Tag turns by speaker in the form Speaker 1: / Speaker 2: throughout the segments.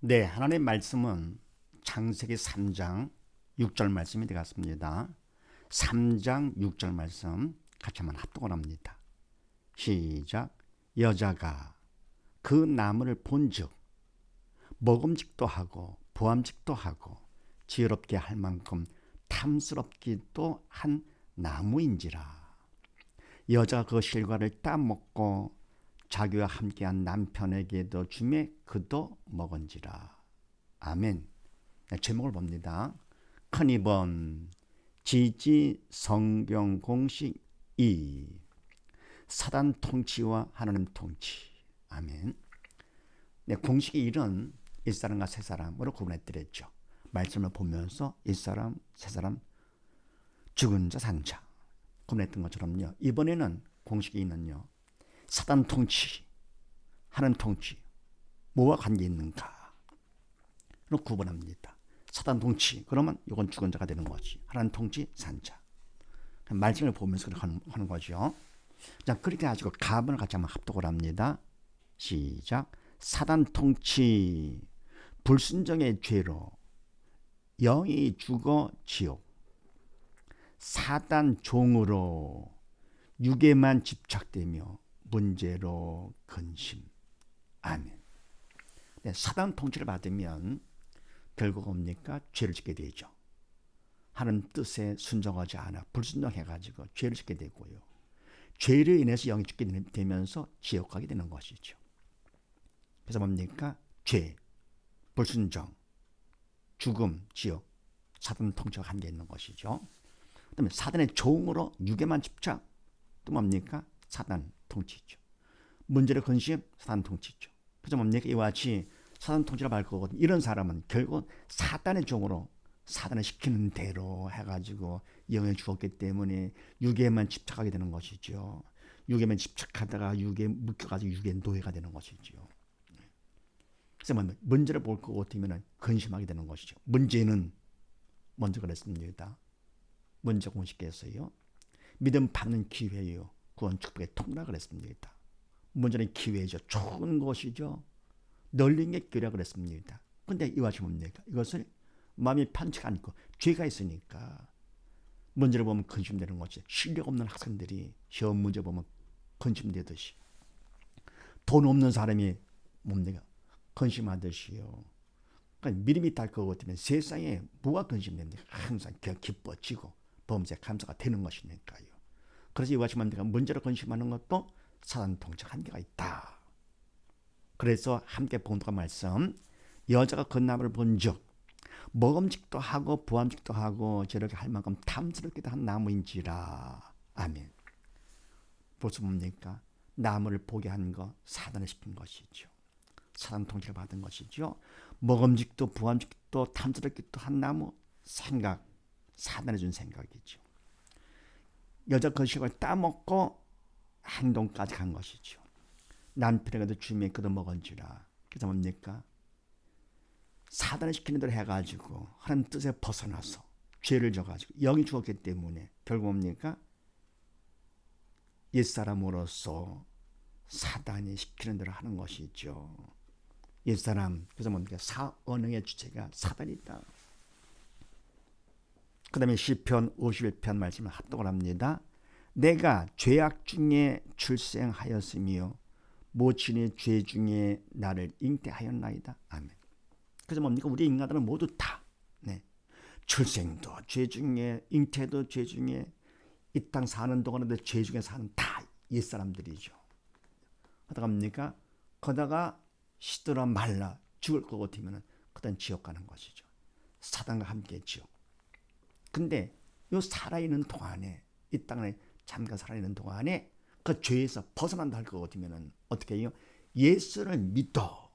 Speaker 1: 네, 하나님의 말씀은 창세기 3장 6절 말씀이 되겠습니다. 3장 6절 말씀 같이 한번 합독을 합니다. 시작. 여자가 그 나무를 본즉 먹음직도 하고 보암직도 하고 지혜롭게 할 만큼 탐스럽기도 한 나무인지라. 여자가 그 실과를 따먹고 자기와 함께한 남편에게도 주매 그도 먹은지라. 아멘. 제목을 봅니다. 큰 2번 지지 성경 공식 2 사단 통치와 하나님 통치. 아멘. 네, 공식 1은 일사람과 세사람으로 구분해드렸죠. 말씀을 보면서 일사람, 세사람, 죽은 자, 산 자 구분했던 것처럼요. 이번에는 공식 2는요. 사단 통치, 하나님 통치, 뭐와 관계 있는가? 로 구분합니다. 사단 통치, 그러면 이건 죽은 자가 되는 거지. 하나님 통치, 산자. 말씀을 보면서 그렇게 하는 거죠. 자, 그렇게 가지고 가문을 같이 한번 합독을 합니다. 시작. 사단 통치, 불순종의 죄로 영이 죽어 지옥. 사단 종으로 육에만 집착되며 문제로 근심. 아멘. 네, 사단 통치를 받으면 결국 뭡니까? 죄를 짓게 되죠. 하나님 뜻에 순종하지 않아 불순종해가지고 죄를 짓게 되고요. 죄로 인해서 영이 죽게 되면서 지옥 가게 되는 것이죠. 그래서 뭡니까? 죄, 불순종, 죽음, 지옥, 사단 통치와 관계 있는 것이죠. 그다음에 사단의 종으로 육에만 집착, 또 뭡니까? 사단 통치죠. 문제를 근심, 사단 통치죠. 그래서 뭡니까? 이와 같이 사단 통치를 밟을 거거든요. 이런 사람은 결국 사단의 종으로 사단을 시키는 대로 해가지고 영에 죽었기 때문에 육에만 집착하게 되는 것이죠. 육에만 집착하다가 육에 묶여가지고 육의 노예가 되는 것이죠. 그래서 문제를 볼 것 같으면 근심하게 되는 것이죠. 문제는 먼저 그랬습니다. 문제 공식에서요. 믿음 받는 기회예요. 구원 축복의 통로라 그랬습니다. 문제는 기회죠. 좋은 것이죠. 널린 게 기회라 그랬습니다. 근데 이와 같이 뭡니까? 이것을 마음이 편치가 않고 죄가 있으니까 문제를 보면 근심되는 것이 실력 없는 학생들이 시험 문제 보면 근심되듯이 돈 없는 사람이 뭡니까? 근심하듯이요. 그러니까 믿음이 달 것 같으면 세상에 뭐가 근심됩니까? 항상 기뻐지고 범죄 감사가 되는 것이니까요. 그래서 이와 같이 문제를 근심하는 것도 사단 통치 한계가 있다. 그래서 함께 봉독한 말씀, 여자가 그 나무를 본즉 먹음직도 하고 부함직도 하고 저렇게 할 만큼 탐스럽기도 한 나무인지라. 아멘. 벌써 뭡니까? 나무를 보게 한 거 사단을 시킨 것이죠. 사단 통치를 받은 것이죠. 먹음직도 부함직도 탐스럽기도 한 나무, 생각, 사단이 준 생각이죠. 여자 그 식을 따먹고 행동까지 간 것이죠. 남편에게도 주님의 그도 먹은지라. 그래서 뭡니까? 사단을 시키는 대로 해가지고 하나님 뜻에 벗어나서 죄를 져가지고 영이 죽었기 때문에 결국 뭡니까? 옛사람으로서 사단이 시키는 대로 하는 것이죠. 옛사람, 그래서 뭡니까? 사언행의 주체가 사단이다. 그 다음에 시편 51편 말씀을 합독을 합니다. 내가 죄악 중에 출생하였으며 모친의 죄 중에 나를 잉태하였나이다. 아멘. 그래서 뭡니까? 우리 인간들은 모두 다 출생도 죄 중에 잉태도 죄 중에 이 땅 사는 동안에도 죄 중에 사는 다 옛사람들이죠. 하다가 뭡니까? 거다가 시들어 말라 죽을 것 같으면 그다음 지옥 가는 것이죠. 사단과 함께 지옥. 근데 이 살아있는 동안에 이 땅에 잠깐 살아있는 동안에 그 죄에서 벗어난다 할 것 같으면 어떻게 해요? 예수를 믿어.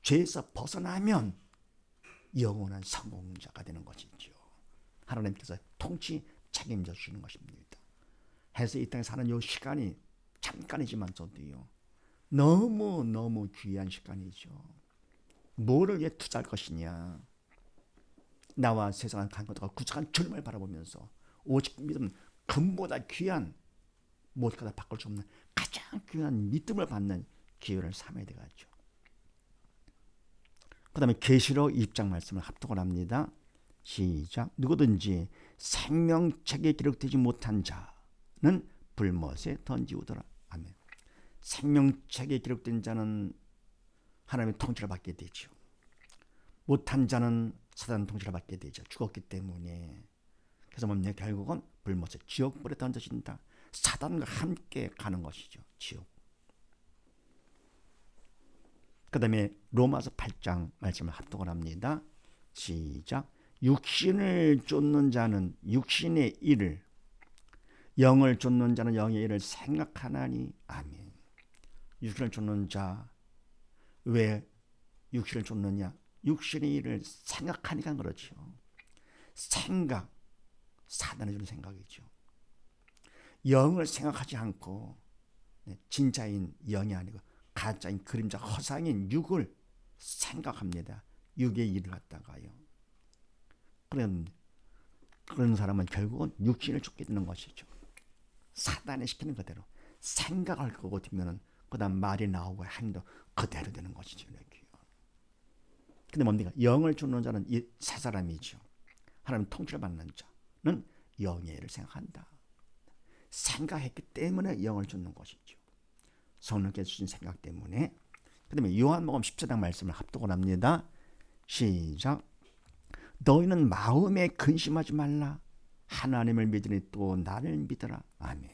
Speaker 1: 죄에서 벗어나면 영원한 성공자가 되는 것이죠. 하나님께서 통치 책임져 주시는 것입니다. 해서 이 땅에 사는 이 시간이 잠깐이지만서도요. 너무 귀한 시간이죠. 뭐를 위해 투자할 것이냐. 나와 세상을 간 것과 구속한 주님을 바라보면서 오직 믿음 금보다 귀한 무엇보다 바꿀 수 없는 가장 귀한 믿음을 받는 기회를 삼아야 되겠죠. 그 다음에 계시록 20장 말씀을 합독을 합니다. 시작. 누구든지 생명책에 기록되지 못한 자는 불못에 던지우더라. 아멘. 생명책에 기록된 자는 하나님의 통치를 받게 되죠. 못한 자는 사단 통치를 받게 되죠. 죽었기 때문에. 그래서 뭡니까? 결국은 불못에 지옥불에 던져진다. 사단과 함께 가는 것이죠. 지옥. 그 다음에 로마서 8장 말씀을 합독을 합니다. 시작. 육신을 쫓는 자는 육신의 일을, 영을 쫓는 자는 영의 일을 생각하나니. 아멘. 육신을 쫓는 자, 왜 육신을 쫓느냐? 육신의 일을 생각하니까 그렇죠. 생각, 사단이 주는 생각이죠. 영을 생각하지 않고 진짜인 영이 아니고 가짜인 그림자 허상인 육을 생각합니다. 육의 일을 갖다가요. 그런 사람은 결국은 육신을 쫓게 되는 것이죠. 사단이 시키는 그대로 생각할 것 같으면 그 다음 말이 나오고 행동 그대로 되는 것이죠. 근데 뭡니까? 영을 쫓는 자는 이 세 사람이죠. 하나님 통치를 받는 자는 영의 일을 생각한다. 생각했기 때문에 영을 쫓는 것이죠. 성령께서 주신 생각 때문에. 그 다음에 요한복음 14장 말씀을 합독을 합니다. 시작. 너희는 마음에 근심하지 말라. 하나님을 믿으니 또 나를 믿어라. 아멘.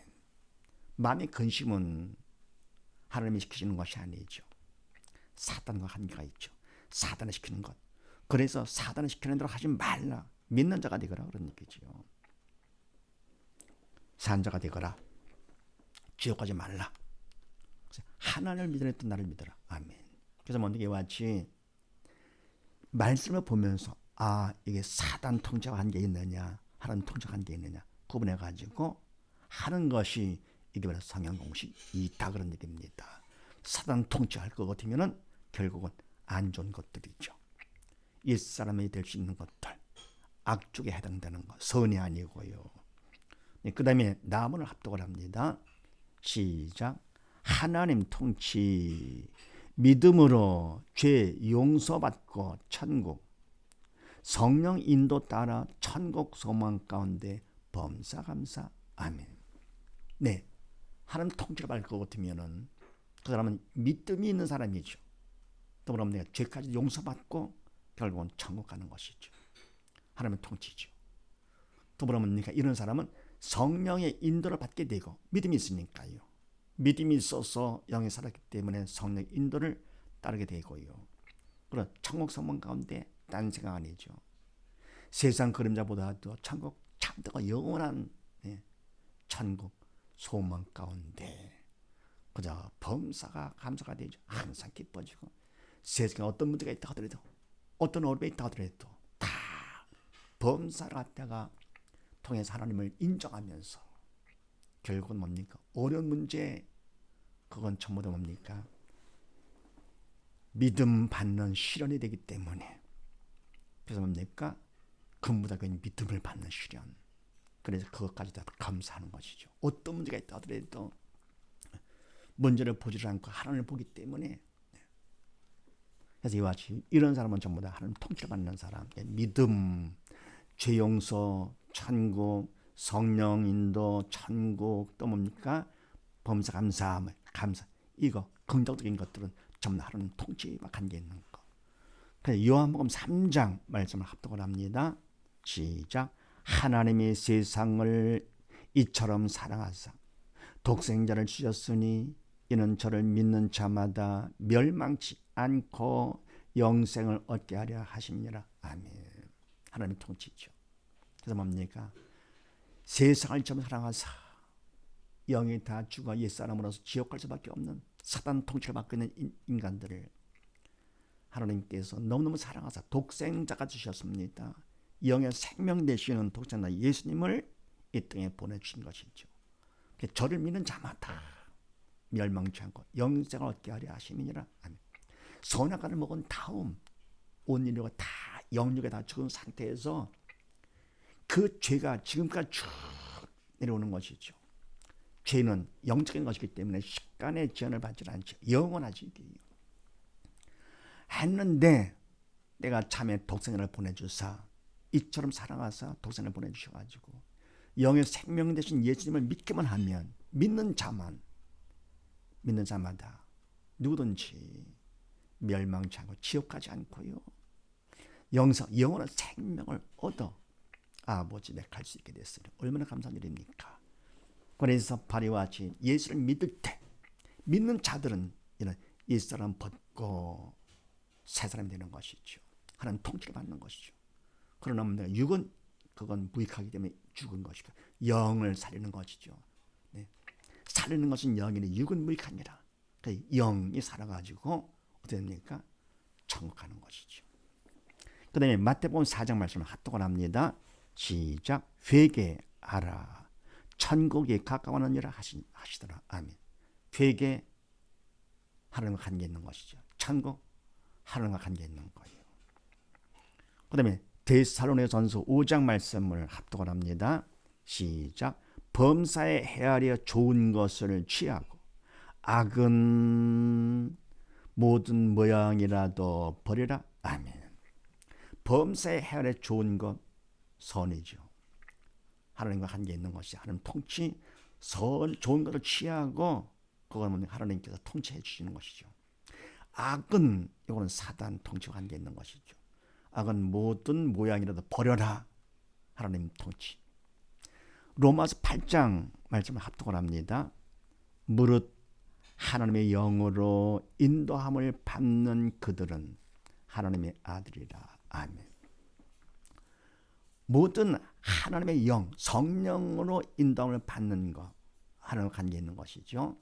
Speaker 1: 마음의 근심은 하나님이 시키시는 것이 아니죠. 사단과 한계가 있죠. 사단이 시키는 것. 그래서 사단이 시키는 대로 하지 말라. 믿는 자가 되거라. 그런 얘기죠. 산자가 되거라. 지옥 가지 말라. 하나님을 믿으니 또 나를 믿어라. 아멘. 그래서 먼저 이와 같이 말씀을 보면서 이게 사단 통제와 한계 있느냐, 하나님 통제와 한계 있느냐 구분해가지고 하는 것이 이게 바로 성령 공식이 있다 그런 얘기입니다. 사단 통제할 것 같으면은 결국은 안 좋은 것들이죠. 옛사람이 될 수 있는 것들, 악쪽에 해당되는 것, 선이 아니고요. 그 다음에 나무를 합독을 합니다. 시작. 하나님 통치, 믿음으로 죄 용서받고 천국, 성령 인도 따라 천국 소망 가운데 범사감사. 아멘. 네, 하나님 통치를 받을 것 같으면은 그 사람은 믿음이 있는 사람이죠. 또 그러면 내가 죄까지 용서받고 결국은 천국 가는 것이죠. 하나님의 통치죠. 또 그러면 이런 사람은 성령의 인도를 받게 되고 믿음이 있으니까요. 믿음이 있어서 영에 살았기 때문에 성령의 인도를 따르게 되고요. 그럼 천국 소망 가운데 딴 생각 아니죠. 세상 그림자보다도 천국 참되고 영원한 천국 소망 가운데 그저 범사가 감사가 되죠. 항상 기뻐지고 세상에 어떤 문제가 있다 하더라도 어떤 어려움이 있다 하더라도 다 범사를 갖다가 통해서 하나님을 인정하면서 결국은 뭡니까? 어려운 문제 그건 전부 다 뭡니까? 믿음 받는 시련이 되기 때문에 그래서 뭡니까? 근무다 그 믿음을 받는 시련. 그래서 그것까지 다 감사하는 것이죠. 어떤 문제가 있다 하더라도 문제를 보지 않고 하나님을 보기 때문에 그래서 이와 같이 이런 사람은 전부 다 하나님 통치를 받는 사람. 믿음, 죄 용서, 천국, 성령 인도, 천국 또 뭡니까? 범사 감사, 감사. 이거 긍정적인 것들은 전부 다 하나님 통치와 관계 있는 거. 그래서 요한복음 3장 말씀을 합독을 합니다. 시작. 하나님이 세상을 이처럼 사랑하사 독생자를 주셨으니 이는 저를 믿는 자마다 멸망치 않고 영생을 얻게 하려 하심이라. 아멘. 하나님의 통치죠. 그래서 뭡니까? 세상을 좀 사랑하사 영이 다 죽어 옛사람으로서 지옥 갈 수밖에 없는 사단 통치를 받고 있는 인간들을 하나님께서 너무너무 사랑하사 독생자가 주셨습니다. 영의 생명 되시는 독생자 예수님을 이 땅에 보내주신 것이죠. 저를 믿는 자마다 멸망치 않고 영생을 얻게 하려 하심이니라. 아멘. 선악과를 먹은 다음 온 인류가 다 영육에 다 죽은 상태에서 그 죄가 지금까지 쭉 내려오는 것이죠. 죄는 영적인 것이기 때문에 시간의 제한을 받지 않죠. 영원하지. 했는데 내가 참에 독생자를 보내주사 이처럼 사랑하사 독생자를 보내주셔가지고 영의 생명 되신 예수님을 믿기만 하면 믿는 자마다 누구든지 멸망치 않고 지옥 가지 않고요. 영원한 생명을 얻어 아버지 내 갈 수 있게 됐으니 얼마나 감사한 일입니까? 그래서 바리와 같이 예수를 믿을 때 믿는 자들은 이런 옛사람 벗고 새 사람이 되는 것이죠. 하나님 통치를 받는 것이죠. 그러나 내가 육은 그건 무익하기 때문에 죽은 것이고 영을 살리는 것이죠. 네. 살리는 것은 영이니 육은 무익합니다. 그러니까 영이 살아가지고 어떻게 됩니까? 천국 가는 것이죠. 그 다음에 마태복음 4장 말씀을 합독을 합니다. 시작. 회개하라. 천국이 가까워하느니라 하시더라. 아멘. 회개 하나님과 관계 있는 것이죠. 천국 하나님과 관계 있는 거예요. 그 다음에 데살로니가전서 5장 말씀을 합독을 합니다. 시작. 범사에 헤아려 좋은 것을 취하고 악은 모든 모양이라도 버리라. 아멘. 범사에 헤아려 좋은 것 선이죠. 하나님과 관계 있는 것이 하나님 통치 좋은 것을 취하고 그거는 하나님께서 통치해 주시는 것이죠. 악은 이거는 사단 통치와 관계 있는 것이죠. 악은 모든 모양이라도 버려라. 하나님 통치. 로마서 8장 말씀을 합독을 합니다. 무릇 하나님의 영으로 인도함을 받는 그들은 하나님의 아들이라. 아멘. 모든 하나님의 영, 성령으로 인도함을 받는 것, 하나님과 관계 있는 것이죠.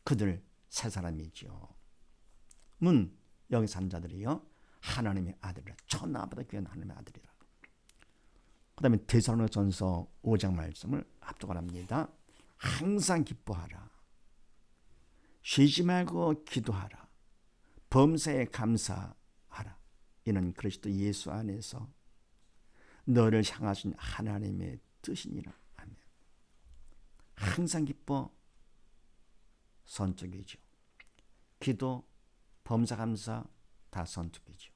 Speaker 1: 그들 새 사람이죠. 여기 산 자들이요 하나님의 아들이라. 천하보다 귀한 하나님의 아들이라. 그 다음에 데살로니가전서 5장 말씀을 합독을 합니다. 항상 기뻐하라. 쉬지 말고 기도하라. 범사에 감사하라. 이는 그리스도 예수 안에서 너를 향하신 하나님의 뜻이니라. 아멘. 항상 기뻐 선택이죠. 기도, 범사, 감사 다 선택이죠.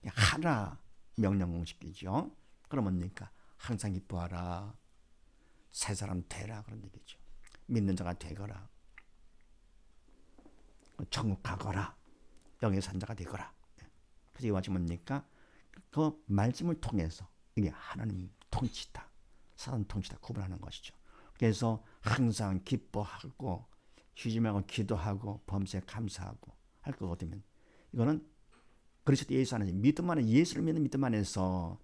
Speaker 1: 하라 명령 공식이죠. 그럼 뭡니까? 항상 기뻐하라. 새 사람 되라 그런 얘기죠. 믿는 자가 되거라. 천국 가거라. 영의 산자가 되거라. 그래서 이와 같이 뭡니까? 그 말씀을 통해서 이게 하나님 통치다. 사람 통치다 구분하는 것이죠. 그래서 항상 기뻐하고 쉬지 말고 기도하고 범사에 감사하고 할 것 같으면 이거는 그리스도 예수 안에서 믿음 안에 예수를 믿는 믿음 안에서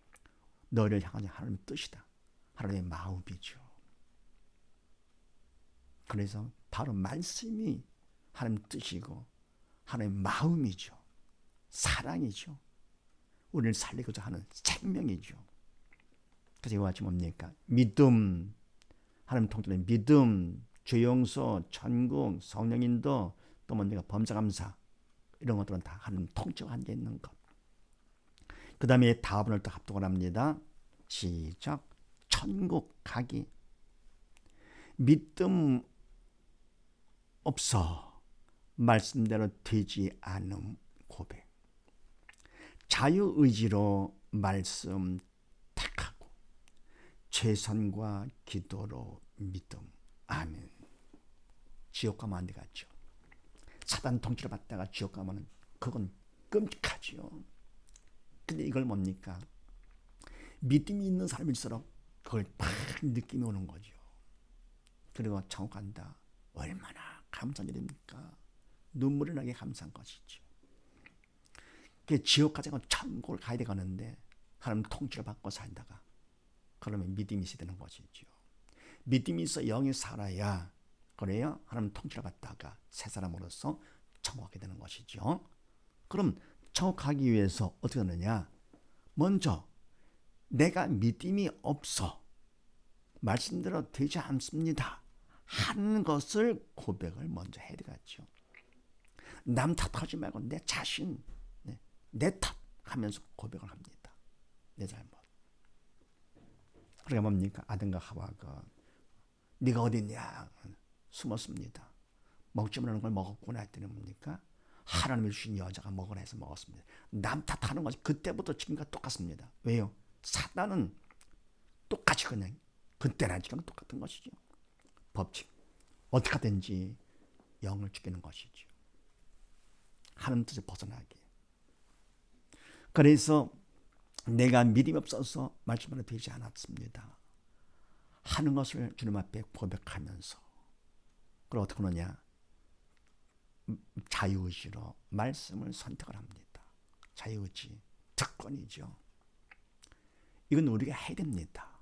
Speaker 1: 너를 향한 하나님의 뜻이다. 하나님의 마음이죠. 그래서 바로 말씀이 하나님 뜻이고 하나님의 마음이죠. 사랑이죠. 우리를 살리고자 하는 생명이죠. 그래서 이와 같이 뭡니까? 믿음, 하나님 통치의 믿음, 죄 용서, 천국, 성령인도 또 뭡니까? 범사 감사 이런 것들은 다 하나님 통치와 관계 있는 것. 그 다음에 다음을 또 합독을 합니다. 시작. 천국 가기. 믿음 없어 말씀대로 되지 않음 고백. 자유의지로 말씀 택하고 최선과 기도로 믿음. 아멘. 지옥 가면 안 되겠죠. 사단 통치를 받다가 지옥 가면 그건 끔찍하지요. 근데 이걸 뭡니까? 믿음이 있는 사람일수록 그걸 막 느낌이 오는 거죠. 그리고 천국 간다. 얼마나 감사한 일입니까? 눈물이 나게 감사한 것이죠. 지옥 가자고 천국을 가야 되겠는데 하나님 통치를 받고 살다가 그러면 믿음이 있어야 되는 것이죠. 믿음이 있어 영이 살아야 그래야 하나님 통치를 받다가 새 사람으로서 천국 가게 되는 것이죠. 그럼 천국 가기 위해서 어떻게 하느냐? 먼저 내가 믿음이 없어 말씀대로 되지 않습니다 하는 것을 고백을 먼저 해야 되겠죠. 남 탓하지 말고 내 자신, 내 탓하면서 고백을 합니다. 내 잘못. 그러니까 뭡니까? 아담과 하와가 네가 어디 있냐? 숨었습니다. 먹지 말라는 걸 먹었구나 했더니 뭡니까? 하나님이 주신 여자가 먹으라 해서 먹었습니다. 남 탓하는 것이 그때부터 지금과 똑같습니다. 왜요? 사단은 똑같이 그냥 그때나 지금 똑같은 것이죠. 법칙. 어떻게 하든지 영을 죽이는 것이죠. 하나님 뜻을 벗어나게. 그래서 내가 믿음이 없어서 말씀으로 되지 않았습니다. 하는 것을 주님 앞에 고백하면서 그걸 어떻게 하느냐? 자유의지로 말씀을 선택을 합니다. 자유의지, 특권이죠. 이건 우리가 해야 됩니다.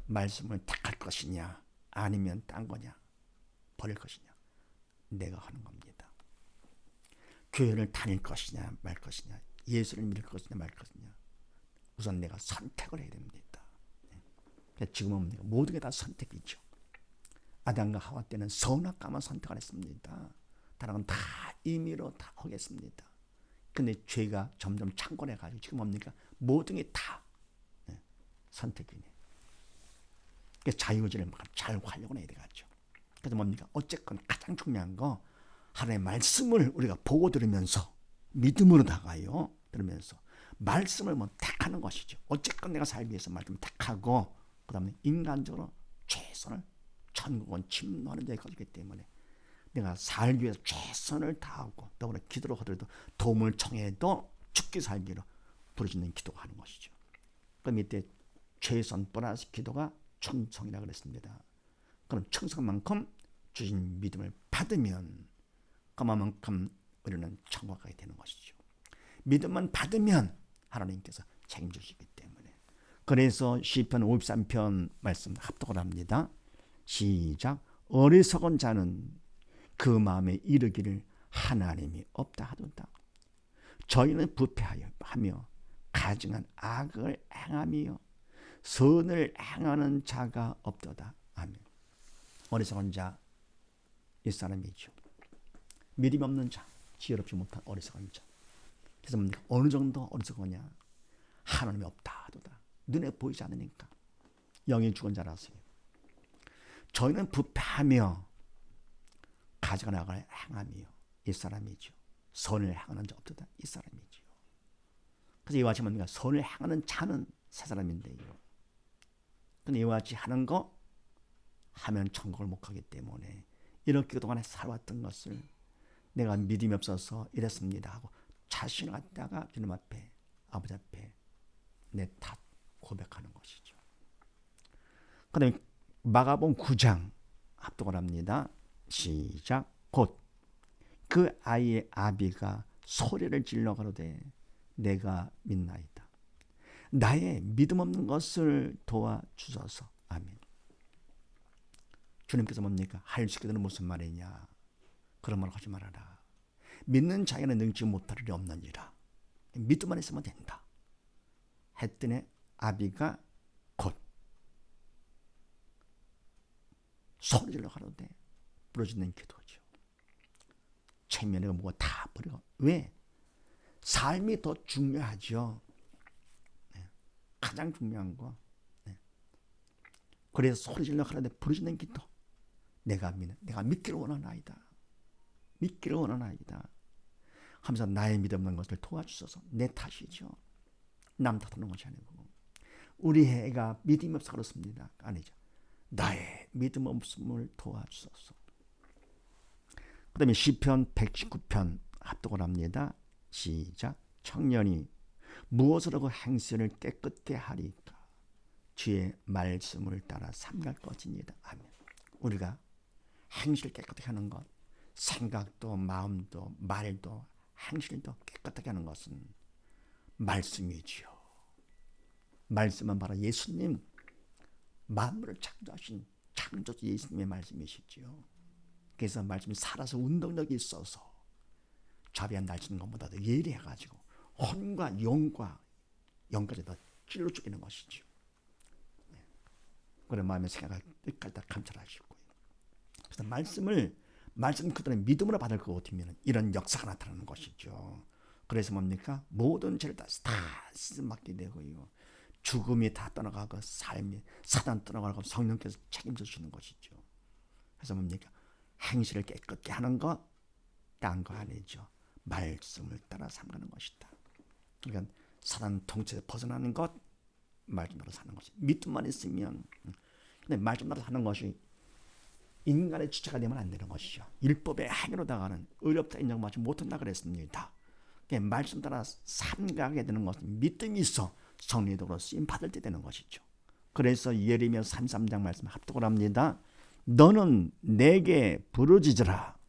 Speaker 1: 말씀을 택할 것이냐 아니면 딴 거냐 버릴 것이냐 내가 하는 겁니다. 교회를 다닐 것이냐 말 것이냐 예수를 믿을 것이냐 말 것이냐 우선 내가 선택을 해야 됩니다. 지금은 모든 게 다 선택이죠. 아담과 하와 때는 선악과만 선택을 했습니다. 다른 건 다 임의로 다 하겠습니다. 근데 죄가 점점 창궐해가지고 지금 뭡니까? 모든 게 다 선택이네. 자유의지를 잘 활용을 해야 되겠죠. 그래서 뭡니까? 어쨌건 가장 중요한 거 하나님의 말씀을 우리가 보고 들으면서 믿음으로 다가요. 들으면서 말씀을 택하는 것이죠. 어쨌건 내가 살기 위해서 말씀을 택하고 그 다음에 인간적으로 최선을 천국은 침노하는 자의 것이기 때문에 내가 살기 위해서 최선을 다하고 더불어 기도를 하더라도 도움을 청해도 죽기 살기로 부르짖는 기도가 하는 것이죠. 그럼 이때 최선 플러스 기도가 충성이라고 그랬습니다. 그럼 충성만큼 주신 믿음을 받으면 그만큼 우리는 천국 가게 되는 것이죠. 믿음만 받으면 하나님께서 책임지시기 때문에. 그래서 시편 53편 말씀 합독을 합니다. 시작. 어리석은 자는 그 마음에 이르기를 하나님이 없다 하도다. 저희는 부패하며 가증한 악을 행하며 선을 행하는 자가 없도다. 아멘. 어리석은 자, 이 사람이죠. 믿음이 없는 자, 지혜롭지 못한 어리석은 자. 그래서 어느 정도 어리석으냐? 하나님이 없다 하도다. 눈에 보이지 않으니까. 영이 죽은 자라서요. 저희는 부패하며 가증한 악을 행하며 이 사람이죠. 선을 행하는 자 없도다. 이 사람이죠. 그래서 이와 같이 뭡니까? 선을 행하는 자는 세 사람인데요. 근데 이와 같이 하는 거 하면 천국을 못 가기 때문에 이렇게 그동안에 살아왔던 것을 내가 믿음이 없어서 이랬습니다 하고 자신을 갖다가 주님 앞에 아버지 앞에 내 탓 고백하는 것이죠. 그 다음에 마가복음 9장 합독을 합니다. 시작. 곧 그 아이의 아비가 소리를 질러 가로되 내가 믿나이다. 나의 믿음 없는 것을 도와주소서. 아멘. 주님께서 뭡니까? 하일시키는 무슨 말이냐? 그런 말 하지 말아라. 믿는 자에는 능치 못할 일이 없느니라. 믿음만 있으면 된다. 했더니 아비가 곧 소리질러 가로되 부르짖는 기도죠. 체면이가 뭐가 다 버리고. 왜? 삶이 더 중요하죠. 네. 가장 중요한 거. 네. 그래서 소리질러 가로되 부르짖는 기도. 내가 믿기를 원하나이다. 믿기를 원하나이다. 하면서 나의 믿음 없는 것을 도와주셔서. 내 탓이죠. 남 탓하는 것이 아니고. 우리 애가 믿음이 없어 그렇습니다. 아니죠. 나의 믿음 없음을 도와주소서. 그 다음에 시편 119편 합독을 합니다. 시작. 청년이 무엇을 하고 행실을 깨끗게 하리까? 주의 말씀을 따라 삼갈 것이니이다. 아멘. 우리가 행실 깨끗하게 하는 것, 생각도 마음도 말도 행실도 깨끗하게 하는 것은 말씀이지요. 말씀은 바로 예수님, 만물을 창조하신 창조주 예수님의 말씀이시지요. 그래서 말씀이 살아서 운동력이 있어서 자비한 날치는 것보다도 예리해가지고 혼과 영까지 다 찔러 죽이는 것이죠. 네. 그런 마음의 생각을 끝까지 다 감찰하시고요. 그래서 말씀 그들의 믿음으로 받을 것 같으면 이런 역사가 나타나는 것이죠. 그래서 뭡니까? 모든 죄를 다 맡게 되고요. 죽음이 다 떠나가고 삶이 사단 떠나가고 성령께서 책임져 주시는 것이죠. 그래서 뭡니까? 행실을 깨끗게 하는 것, 딴 거 아니죠. 말씀을 따라 살아가는 것이다. 그러니까 사단 통치에서 벗어나는 것, 말씀 따라 사는 것이. 믿음만 있으면, 근데 말씀 따라 사는 것이 인간의 주체가 되면 안 되는 것이죠. 율법의 행위로다가는 의롭다 인정받지 못한다 그랬습니다. 말씀 따라 삼가하게 되는 것은 믿음이 있어 성령의 도로 쓰임 받을 때 되는 것이죠. 그래서 예레미야 33장 말씀 합독을 합니다. 너는 내게 부르짖으라.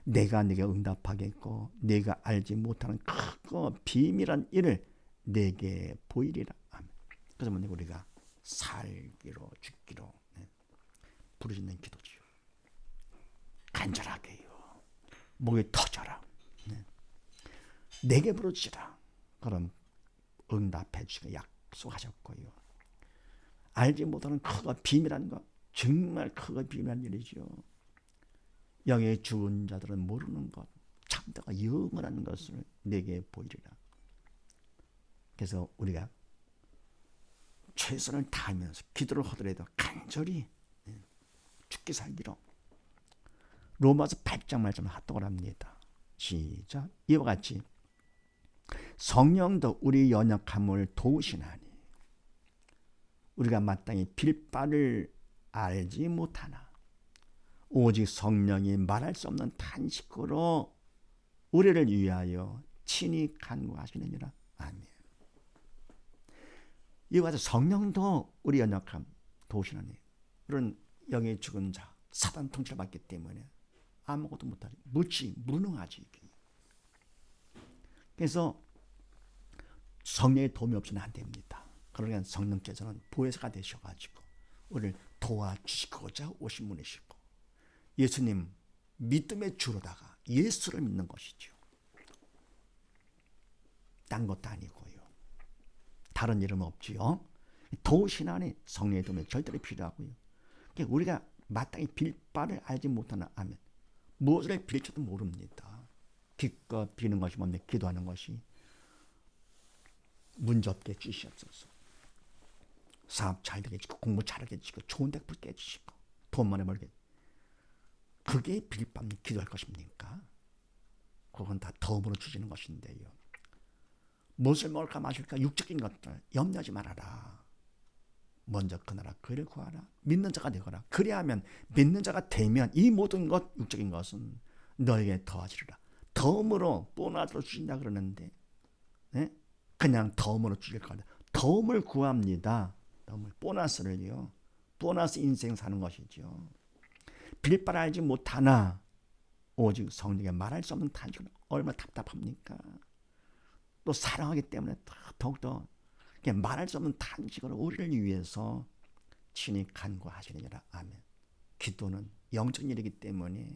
Speaker 1: 내가 네게 응답하겠고 네가 알지 못하는 크고 비밀한 일을 내게 보이리라. 아멘. 그래서 우리가 살기로 죽기로 부르짖는 기도지요. 간절하게요. 목이 터져라. 내게 부르짖으라. 그럼 응답해 주시고 약속하셨고요. 알지 못하는 크고 비밀한 것, 정말 크고 비밀한 일이죠. 영의 죽은 자들은 모르는 것, 참다가 영원한 것을 내게 보이리라. 그래서 우리가 최선을 다하면서 기도를 하더라도 간절히 죽기 살기로 로마서 8장 말씀을 합독을 합니다. 시작. 이와 같이 성령도 우리 연약함을 도우시나니 우리가 마땅히 빌 바를 알지 못하나 오직 성령이 말할 수 없는 탄식으로 우리를 위하여 친히 간구하시느니라. 아멘. 이와 같이 성령도 우리 연약함 도우시나니 이런 영의 죽은 자 사단 통치를 받기 때문에 아무것도 못하지, 무능하지. 그래서 성령의 도움이 없이는 안 됩니다. 그러니까 성령께서는 보혜사가 되셔가지고 우리를 도와주시고자 오신 분이시고, 예수님 믿음의 주로다가 예수를 믿는 것이죠. 딴 것도 아니고요. 다른 이름 없지요. 도우시나니 성령의 도움이 절대로 필요하고요. 그러니까 우리가 마땅히 빌 바를 알지 못하는 아멘. 무엇을 빌지도 모릅니다. 기껏 비는 것이 뭡니까? 기도하는 것이 문제 없게 해주시옵소서. 사업 잘 되게 해주시고 공부 잘하게 해주시고 좋은 데 붙게 해주시고 돈 많이 벌게. 그게 빌밤 기도할 것입니까? 그건 다 덤으로 주시는 것인데요. 무엇을 먹을까 마실까 육적인 것들 염려하지 말아라. 먼저 그 나라 그를 구하라. 믿는 자가 되거라. 그래야하면 믿는 자가 되면 이 모든 것 육적인 것은 너에게 더하시리라. 덤으로 보너스로 주신다 그러는데 네? 그냥 덤으로 주실 거다. 덤을 구합니다. 덤을 보너스를요. 보너스 인생 사는 것이죠. 빌 바를 알지 못하나 오직 성령에게 말할 수 없는 탄식은 얼마나 답답합니까? 또 사랑하기 때문에 더욱더 말할 수 없는 탄식으로 우리를 위해서 친히 간구하시느니라. 아멘. 기도는 영적 일이기 때문에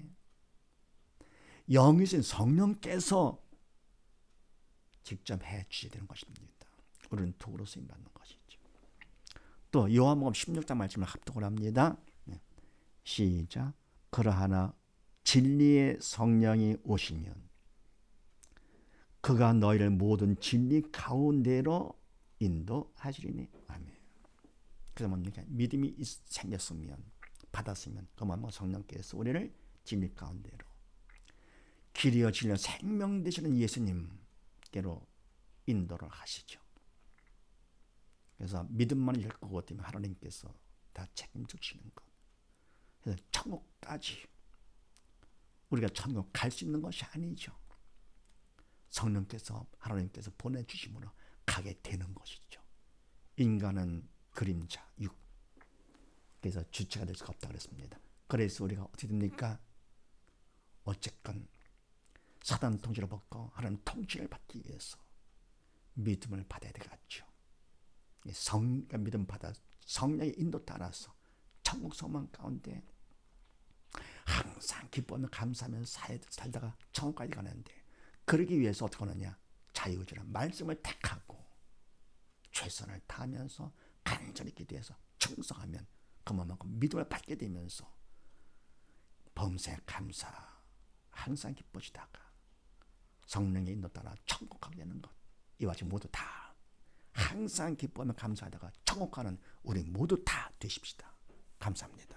Speaker 1: 영이신 성령께서 직접 해주셔야 되는 것입니다. 우리는 도구로 쓰임받는 것이죠. 또 요한복음 16장 말씀을 합독을 합니다. 시작. 그러하나 진리의 성령이 오시면 그가 너희를 모든 진리 가운데로 인도하시리니. 아멘. 그래서 뭡니까? 믿음이 생겼으면 받았으면 그만 성령께서 우리를 진리 가운데로 길이여 진리여 생명 되시는 예수님께로 인도를 하시죠. 그래서 믿음만 일 거고 때문에 하나님께서 다 책임지시는 것. 그래서 천국까지 우리가 천국 갈 수 있는 것이 아니죠. 성령께서 하나님께서 보내주심으로 가게 되는 것이죠. 인간은 그림자, 육. 그래서 주체가 될 수가 없다고 그랬습니다. 그래서 우리가 어떻게 됩니까? 어쨌건 사단 통치를 벗고 하나님 통치를 받기 위해서 믿음을 받아야 되겠죠. 믿음 받아 성령의 인도 따라서 천국 소망 가운데 항상 기뻐하며 감사하면서 살다가 천국까지 가는데, 그러기 위해서 어떻게 하느냐? 자유의지란 말씀을 택하고 최선을 다하면서 간절히 기도해서 충성하면 그만큼 믿음을 받게 되면서 범사에 감사 항상 기뻐지다가 성령의 인도 따라 천국 가게 되는 것. 이와 같이 모두 다 항상 기뻐하며 감사하다가 천국 가는 우리 모두 다 되십시다. 감사합니다.